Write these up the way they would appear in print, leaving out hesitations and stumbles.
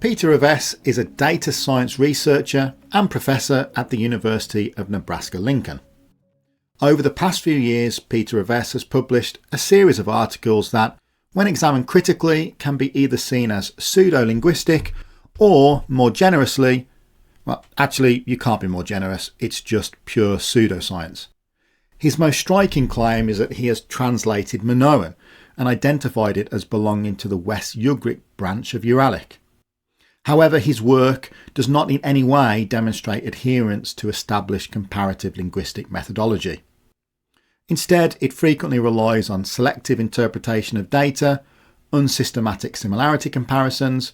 Peter Revesz is a data science researcher and professor at the University of Nebraska-Lincoln. Over the past few years, Peter Revesz has published a series of articles that, when examined critically, can be either seen as pseudo-linguistic or, more generously, well, actually, you can't be more generous, it's just pure pseudoscience. His most striking claim is that he has translated Minoan and identified it as belonging to the West Ugric branch of Uralic. However, his work does not in any way demonstrate adherence to established comparative linguistic methodology. Instead, it frequently relies on selective interpretation of data, unsystematic similarity comparisons,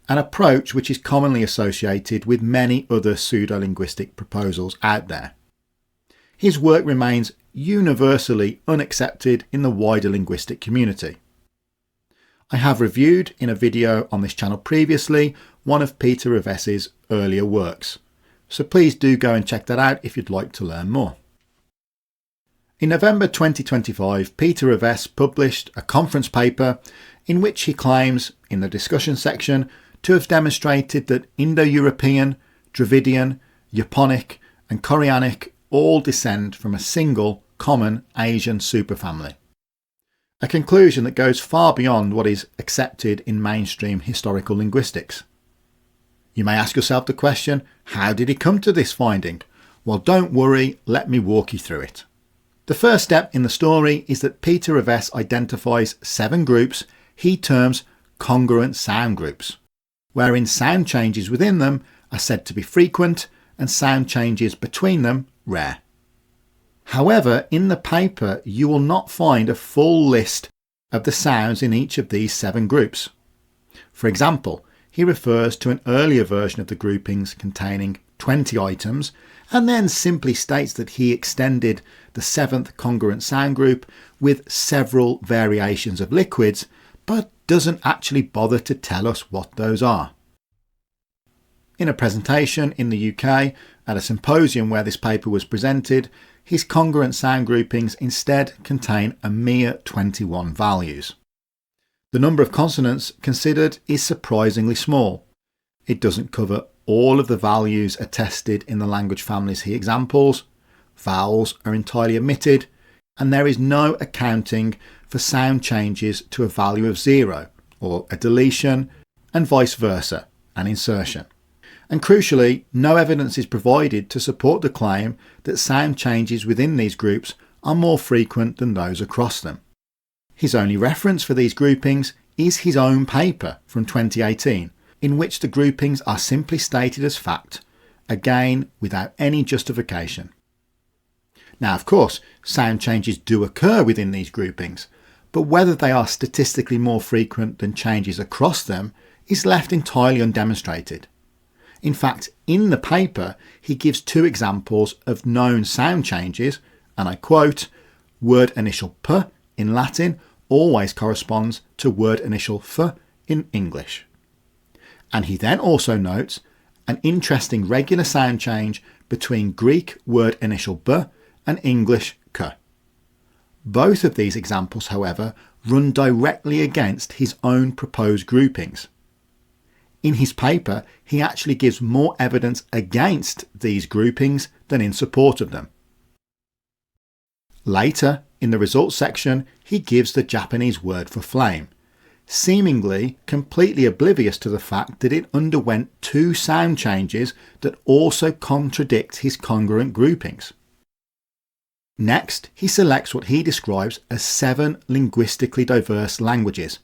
an approach which is commonly associated with many other pseudo-linguistic proposals out there. His work remains universally unaccepted in the wider linguistic community. I have reviewed in a video on this channel previously one of Peter Revesz's earlier works, so please do go and check that out if you'd like to learn more. In November 2025, Peter Revesz published a conference paper in which he claims, in the discussion section, to have demonstrated that Indo-European, Dravidian, Yuponic and Koreanic all descend from a single common Asian superfamily. A conclusion that goes far beyond what is accepted in mainstream historical linguistics. You may ask yourself the question, how did he come to this finding? Well, don't worry, let me walk you through it. The first step in the story is that Peter Revesz identifies 7 groups he terms congruent sound groups, wherein sound changes within them are said to be frequent and sound changes between them rare. However, in the paper you will not find a full list of the sounds in each of these 7 groups. For example, he refers to an earlier version of the groupings containing 20 items and then simply states that he extended the 7th congruent sound group with several variations of liquids, but doesn't actually bother to tell us what those are. In a presentation in the UK at a symposium where this paper was presented, his congruent sound groupings instead contain a mere 21 values. The number of consonants considered is surprisingly small. It doesn't cover all of the values attested in the language families he examples, vowels are entirely omitted, and there is no accounting for sound changes to a value of 0, or a deletion, and vice versa, an insertion. And crucially, no evidence is provided to support the claim that sound changes within these groups are more frequent than those across them. His only reference for these groupings is his own paper from 2018, in which the groupings are simply stated as fact, again without any justification. Now, of course, sound changes do occur within these groupings, but whether they are statistically more frequent than changes across them is left entirely undemonstrated. In fact, in the paper, he gives 2 examples of known sound changes, and I quote, word initial p in Latin always corresponds to word initial f in English. And he then also notes an interesting regular sound change between Greek word initial b and English k. Both of these examples, however, run directly against his own proposed groupings. In his paper, he actually gives more evidence against these groupings than in support of them. Later, in the results section, he gives the Japanese word for flame, seemingly completely oblivious to the fact that it underwent 2 sound changes that also contradict his congruent groupings. Next, he selects what he describes as 7 linguistically diverse languages.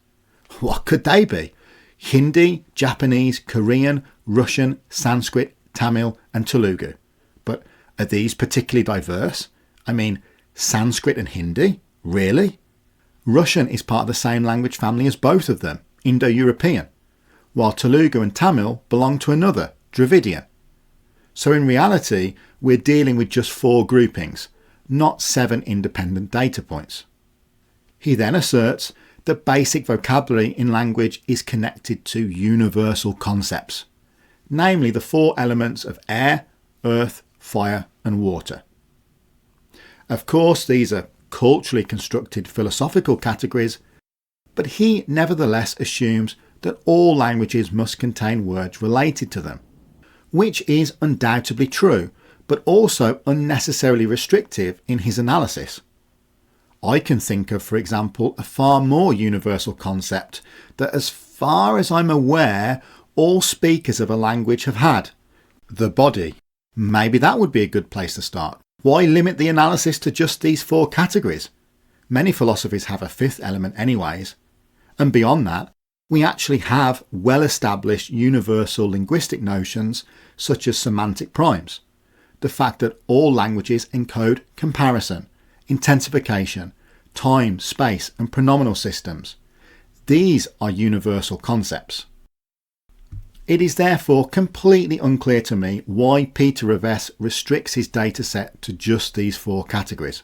What could they be? Hindi, Japanese, Korean, Russian, Sanskrit, Tamil and Telugu. But are these particularly diverse? I mean, Sanskrit and Hindi? Really? Russian is part of the same language family as both of them, Indo-European, while Telugu and Tamil belong to another, Dravidian. So in reality, we're dealing with just 4 groupings, not 7 independent data points. He then asserts that basic vocabulary in language is connected to universal concepts, namely the 4 elements of air, earth, fire and water. Of course, these are culturally constructed philosophical categories, but he nevertheless assumes that all languages must contain words related to them, which is undoubtedly true, but also unnecessarily restrictive in his analysis. I can think of, for example, a far more universal concept that, as far as I'm aware, all speakers of a language have had: the body. Maybe that would be a good place to start. Why limit the analysis to just these 4 categories? Many philosophies have a 5th element anyways. And beyond that, we actually have well-established universal linguistic notions such as semantic primes. The fact that all languages encode comparison, intensification, time, space and pronominal systems. These are universal concepts. It is therefore completely unclear to me why Peter Revesz restricts his dataset to just these 4 categories.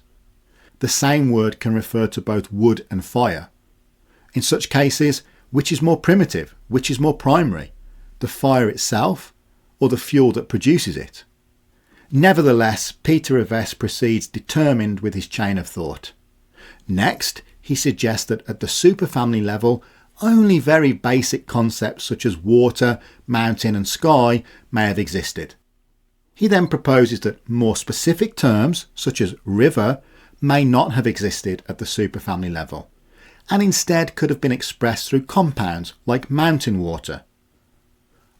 The same word can refer to both wood and fire. In such cases, which is more primitive, which is more primary, the fire itself or the fuel that produces it? Nevertheless, Peter Revesz proceeds determined with his chain of thought. Next, he suggests that at the superfamily level, only very basic concepts such as water, mountain and sky may have existed. He then proposes that more specific terms, such as river, may not have existed at the superfamily level, and instead could have been expressed through compounds like mountain water.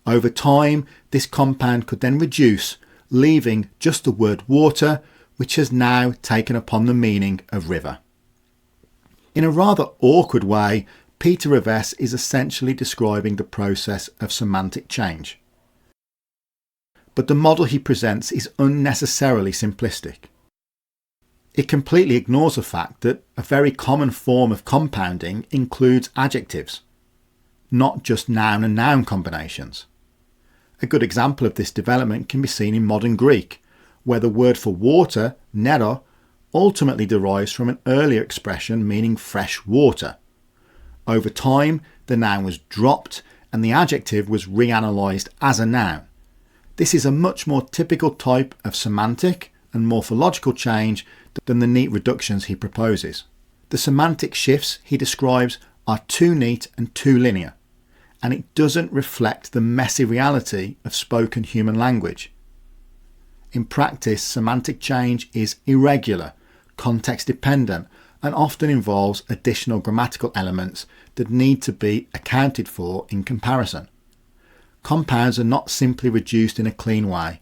Over time, this compound could then reduce, leaving just the word water, which has now taken upon the meaning of river. In a rather awkward way, Peter Revesz is essentially describing the process of semantic change. But the model he presents is unnecessarily simplistic. It completely ignores the fact that a very common form of compounding includes adjectives, not just noun and noun combinations. A good example of this development can be seen in modern Greek, where the word for water, nero, ultimately derives from an earlier expression meaning fresh water. Over time, the noun was dropped and the adjective was reanalysed as a noun. This is a much more typical type of semantic and morphological change than the neat reductions he proposes. The semantic shifts he describes are too neat and too linear, and it doesn't reflect the messy reality of spoken human language. In practice, semantic change is irregular, context dependent, and often involves additional grammatical elements that need to be accounted for in comparison. Compounds are not simply reduced in a clean way.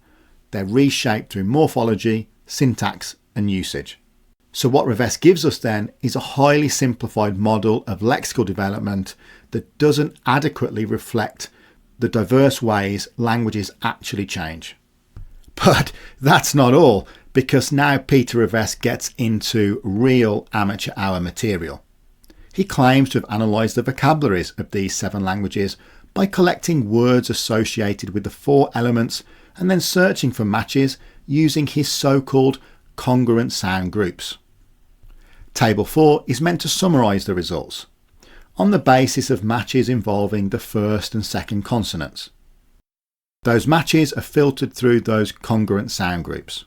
They're reshaped through morphology, syntax and usage. So what Revesz gives us then is a highly simplified model of lexical development that doesn't adequately reflect the diverse ways languages actually change. But that's not all, because now Peter Revesz gets into real amateur hour material. He claims to have analysed the vocabularies of these 7 languages by collecting words associated with the 4 elements and then searching for matches using his so-called congruent sound groups. Table 4 is meant to summarise the results, on the basis of matches involving the first and second consonants. Those matches are filtered through those congruent sound groups.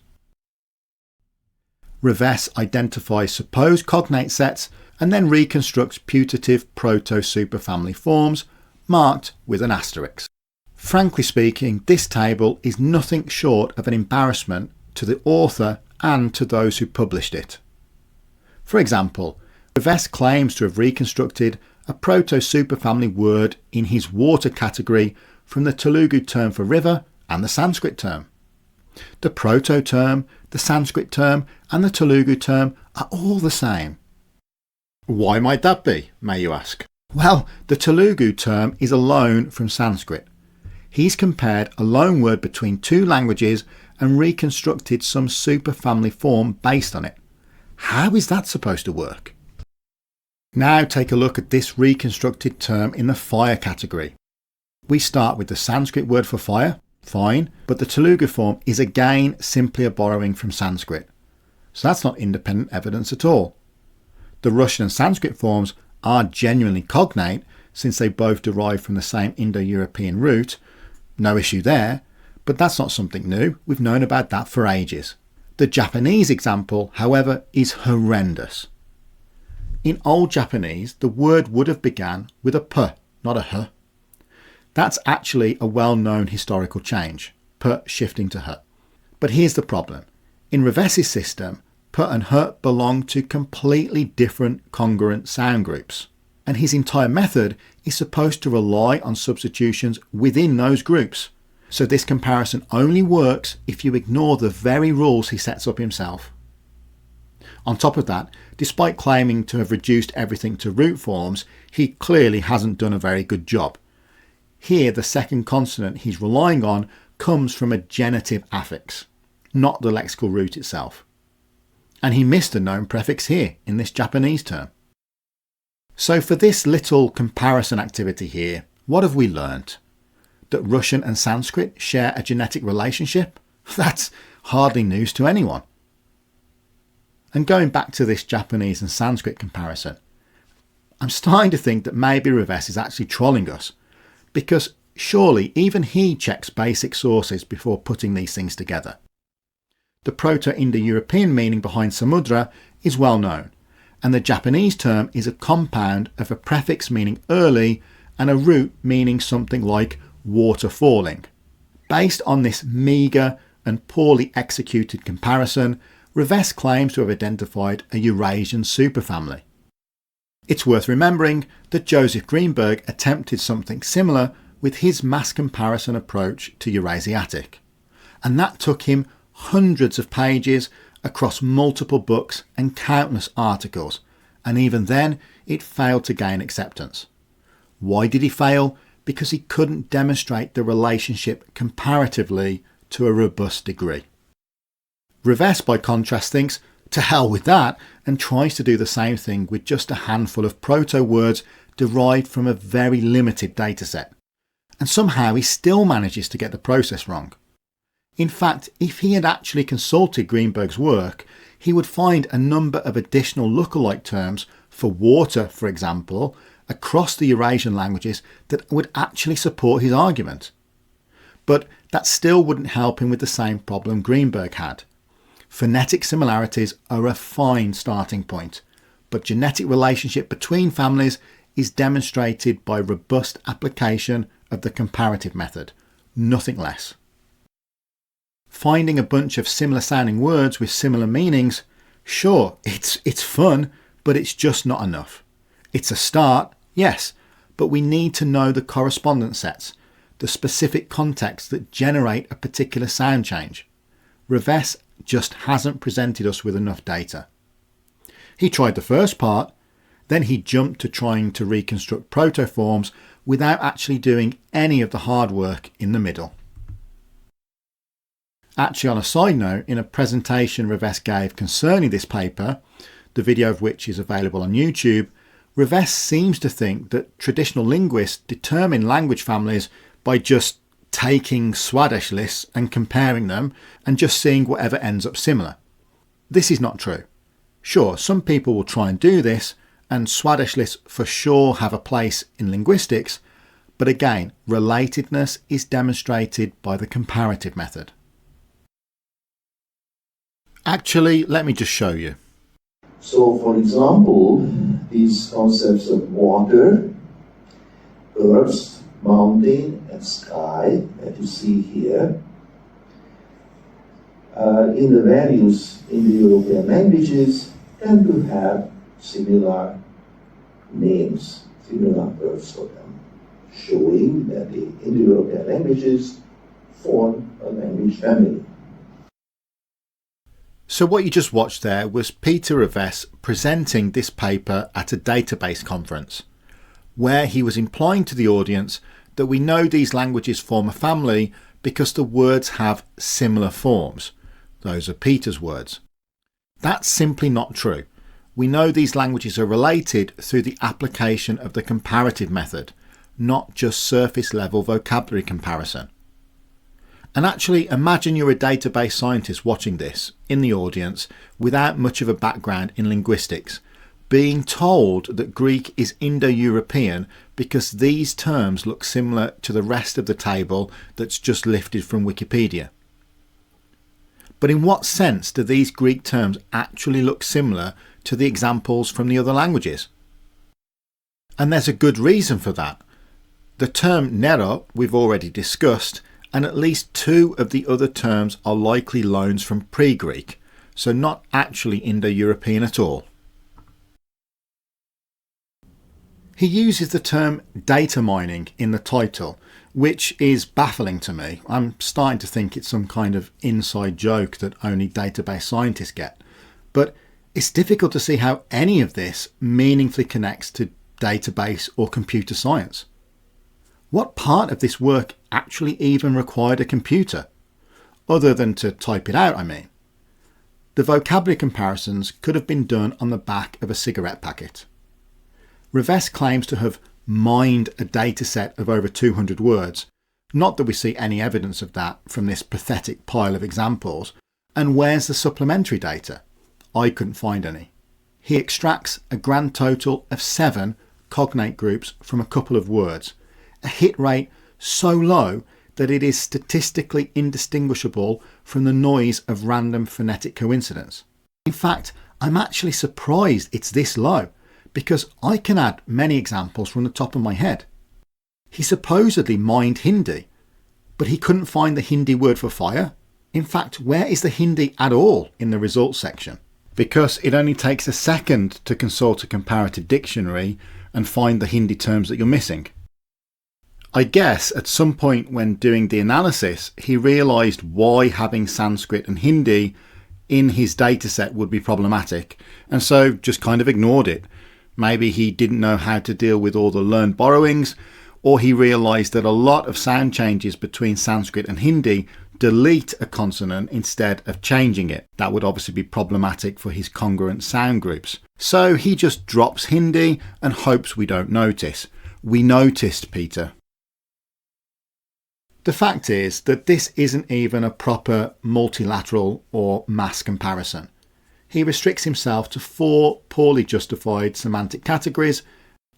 Revesz identifies supposed cognate sets and then reconstructs putative proto-superfamily forms marked with an asterisk. Frankly speaking, this table is nothing short of an embarrassment to the author and to those who published it. For example, Revesz claims to have reconstructed a proto-superfamily word in his water category from the Telugu term for river and the Sanskrit term. The Proto term, the Sanskrit term and the Telugu term are all the same. Why might that be, may you ask? Well, the Telugu term is a loan from Sanskrit. He's compared a loan word between 2 languages and reconstructed some superfamily form based on it. How is that supposed to work? Now take a look at this reconstructed term in the fire category. We start with the Sanskrit word for fire, fine, but the Telugu form is again simply a borrowing from Sanskrit. So that's not independent evidence at all. The Russian and Sanskrit forms are genuinely cognate since they both derive from the same Indo-European root. No issue there, but that's not something new. We've known about that for ages. The Japanese example, however, is horrendous. In Old Japanese, the word would have begun with a p, not a h. That's actually a well-known historical change, put shifting to hut. But here's the problem. In Revesz's system, put and hut belong to completely different congruent sound groups, and his entire method is supposed to rely on substitutions within those groups. So this comparison only works if you ignore the very rules he sets up himself. On top of that, despite claiming to have reduced everything to root forms, he clearly hasn't done a very good job. Here, the second consonant he's relying on comes from a genitive affix, not the lexical root itself. And he missed a known prefix here in this Japanese term. So for this little comparison activity here, what have we learnt? That Russian and Sanskrit share a genetic relationship? That's hardly news to anyone. And going back to this Japanese and Sanskrit comparison, I'm starting to think that maybe Revesz is actually trolling us, because surely even he checks basic sources before putting these things together. The Proto-Indo-European meaning behind samudra is well known, and the Japanese term is a compound of a prefix meaning early and a root meaning something like water falling. Based on this meagre and poorly executed comparison, Revesz claims to have identified a Eurasian superfamily. It's worth remembering that Joseph Greenberg attempted something similar with his mass comparison approach to Eurasiatic, and that took him hundreds of pages across multiple books and countless articles, and even then it failed to gain acceptance. Why did he fail? Because he couldn't demonstrate the relationship comparatively to a robust degree. Revesz, by contrast, thinks, to hell with that, and tries to do the same thing with just a handful of proto-words derived from a very limited dataset. And somehow he still manages to get the process wrong. In fact, if he had actually consulted Greenberg's work, he would find a number of additional lookalike terms for water, for example, across the Eurasian languages that would actually support his argument. But that still wouldn't help him with the same problem Greenberg had. Phonetic similarities are a fine starting point, but genetic relationship between families is demonstrated by robust application of the comparative method, nothing less. Finding a bunch of similar sounding words with similar meanings, sure, it's fun, but it's just not enough. It's a start, yes, but we need to know the correspondence sets, the specific contexts that generate a particular sound change. Revesz just hasn't presented us with enough data. He tried the first part, then he jumped to trying to reconstruct protoforms without actually doing any of the hard work in the middle. Actually, on a side note, in a presentation Revesz gave concerning this paper, the video of which is available on YouTube, Revesz seems to think that traditional linguists determine language families by just taking Swadesh lists and comparing them and just seeing whatever ends up similar. This is not true. Sure, some people will try and do this, and Swadesh lists for sure have a place in linguistics, but again, relatedness is demonstrated by the comparative method. Actually, let me just show you. So, for example, these concepts of water, earth, mountain, and sky that you see here, in the various Indo-European languages tend to have similar names, similar words for them, showing that the Indo-European languages form a language family. So what you just watched there was Peter Revesz presenting this paper at a database conference, where he was implying to the audience that we know these languages form a family because the words have similar forms. Those are Peter's words. That's simply not true. We know these languages are related through the application of the comparative method, not just surface level vocabulary comparison. And actually, imagine you're a database scientist watching this in the audience without much of a background in linguistics, being told that Greek is Indo-European because these terms look similar to the rest of the table that's just lifted from Wikipedia. But in what sense do these Greek terms actually look similar to the examples from the other languages? And there's a good reason for that. The term Nero we've already discussed, and at least two of the other terms are likely loans from pre-Greek, so not actually Indo-European at all. He uses the term data mining in the title, which is baffling to me. I'm starting to think it's some kind of inside joke that only database scientists get. But it's difficult to see how any of this meaningfully connects to database or computer science. What part of this work actually even required a computer? Other than to type it out, I mean. The vocabulary comparisons could have been done on the back of a cigarette packet. Revesz claims to have mined a dataset of over 200 words, not that we see any evidence of that from this pathetic pile of examples. And where's the supplementary data? I couldn't find any. He extracts a grand total of 7 cognate groups from a couple of words, a hit rate so low that it is statistically indistinguishable from the noise of random phonetic coincidence. In fact, I'm actually surprised it's this low, because I can add many examples from the top of my head. He supposedly mined Hindi, but he couldn't find the Hindi word for fire. In fact, where is the Hindi at all in the results section? Because it only takes a second to consult a comparative dictionary and find the Hindi terms that you're missing. I guess at some point when doing the analysis, he realised why having Sanskrit and Hindi in his dataset would be problematic, and so just kind of ignored it. Maybe he didn't know how to deal with all the learned borrowings, or he realised that a lot of sound changes between Sanskrit and Hindi delete a consonant instead of changing it. That would obviously be problematic for his congruent sound groups. So he just drops Hindi and hopes we don't notice. We noticed, Peter. The fact is that this isn't even a proper multilateral or mass comparison. He restricts himself to 4 poorly justified semantic categories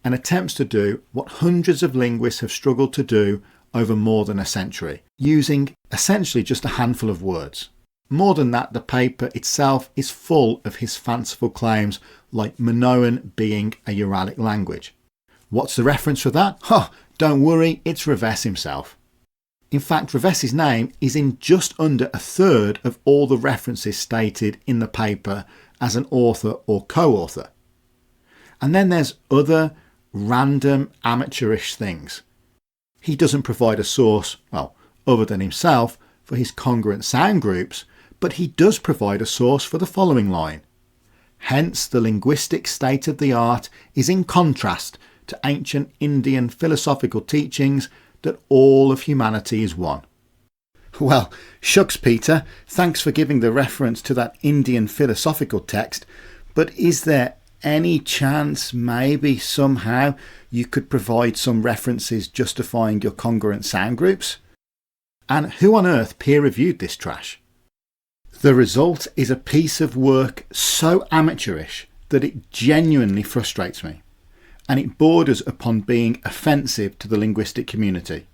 and attempts to do what hundreds of linguists have struggled to do over more than a century, using essentially just a handful of words. More than that, the paper itself is full of his fanciful claims, like Minoan being a Uralic language. What's the reference for that? Don't worry, it's Revesz himself. In fact, Revesz's name is in just under a third of all the references stated in the paper as an author or co-author. And then there's other random amateurish things. He doesn't provide a source, other than himself, for his congruent sound groups, but he does provide a source for the following line. Hence, the linguistic state of the art is in contrast to ancient Indian philosophical teachings that all of humanity is one. Well, shucks, Peter, thanks for giving the reference to that Indian philosophical text, but is there any chance maybe somehow you could provide some references justifying your congruent sound groups? And who on earth peer-reviewed this trash? The result is a piece of work so amateurish that it genuinely frustrates me, and it borders upon being offensive to the linguistic community.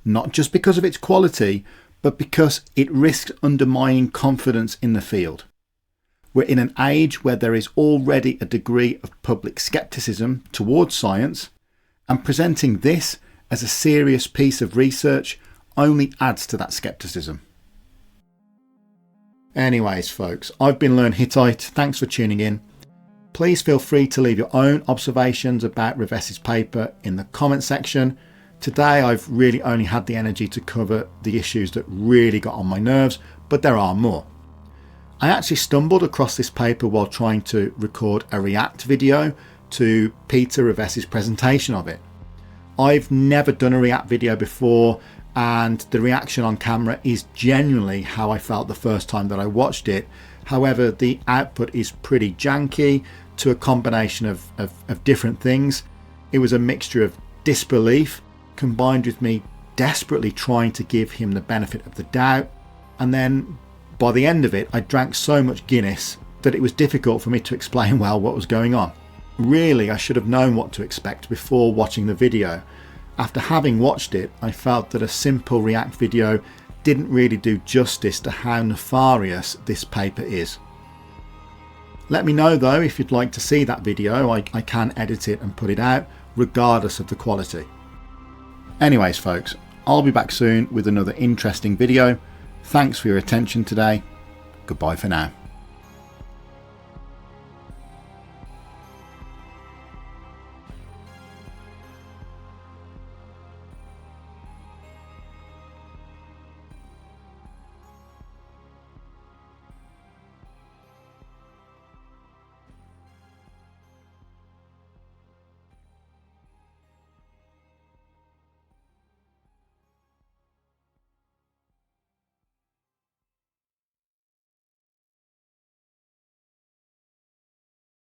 Not just because of its quality, but because it risks undermining confidence in the field. We're in an age where there is already a degree of public scepticism towards science, and presenting this as a serious piece of research only adds to that scepticism. Anyways, folks, I've been Learn Hittite. Thanks for tuning in. Please feel free to leave your own observations about Revesz's paper in the comment section. Today I've really only had the energy to cover the issues that really got on my nerves, but there are more. I actually stumbled across this paper while trying to record a react video to Peter Revesz's presentation of it. I've never done a react video before, and the reaction on camera is genuinely how I felt the first time that I watched it. However, the output is pretty janky to a combination of different things. It was a mixture of disbelief combined with me desperately trying to give him the benefit of the doubt, and then by the end of it I drank so much Guinness that it was difficult for me to explain well what was going on. Really, I should have known what to expect before watching the video. After having watched it, I felt that a simple react video didn't really do justice to how nefarious this paper is. Let me know though if you'd like to see that video. I can edit it and put it out regardless of the quality. Anyways folks, I'll be back soon with another interesting video. Thanks for your attention today. Goodbye for now.